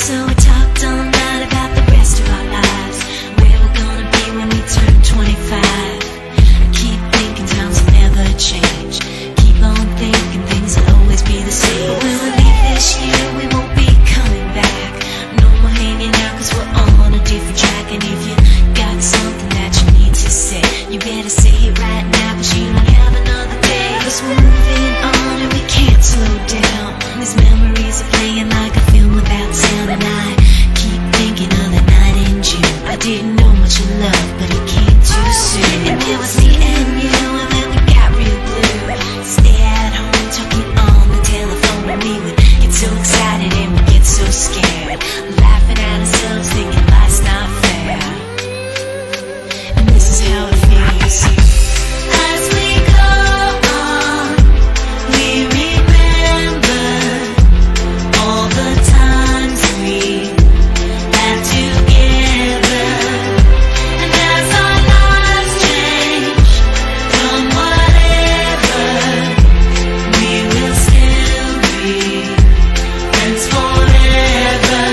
So we talked all night about the rest of our lives, where we're gonna be when we turn 25. I keep thinking times will never change. Keep on thinking things will always be the same. But when we leave this year, we won't be coming back. No more hanging out, cause we're all on a different track. And if you got something that you need to say, you better say it right now, cause you don't have another day. Cause we're moving on and we can't slow down. These memories are playing like a film without sound. And I keep thinking of the night in June. I didn't know much of love, but it came too soon. And it was me and you, and then we got real blue. Stay at home talking on the telephone, and we would get so excited and we get so scared, laughing at ourselves thinking life's not fair. And this is how it feels. As we go on, we remember all the times we had together. And as our lives change from whatever, we will still be friends forever.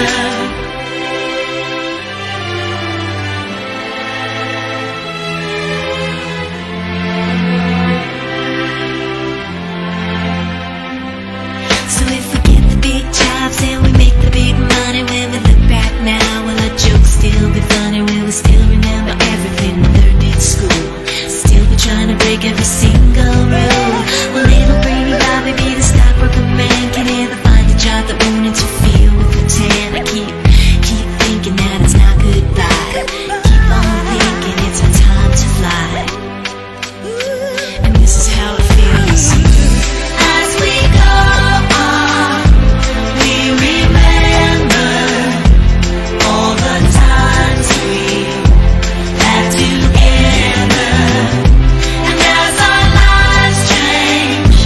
So if we get the big jobs and we make the big money, when we look back now, will our jokes still be funny? Will we still remember everything we learned in school? Still be trying to break every single rule? Will little brainy Bobby be the stockbroker man? Can he ever find a job that won't interfere with the tan? I keep thinking that it's not goodbye. Keep on thinking it's our time to fly. And this is how it feels. As we go on, we remember all the times we had together. And as our lives change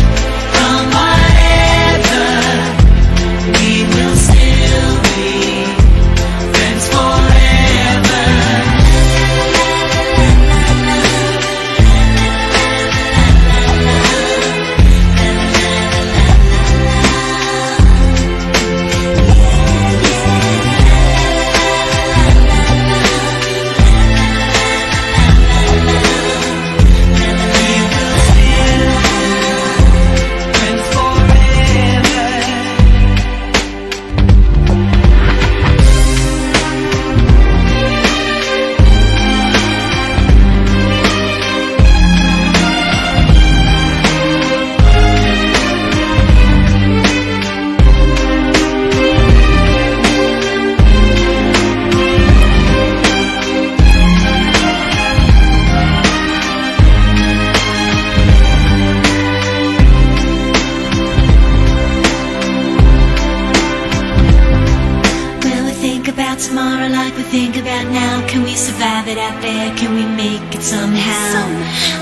from whatever, we will still be friends forever. About tomorrow like we think about now. Can we survive it out there? Can we make it somehow?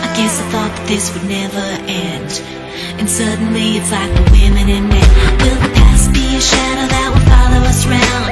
I guess I thought that this would never end, and suddenly it's like the women and men. Will the past be a shadow that will follow us round?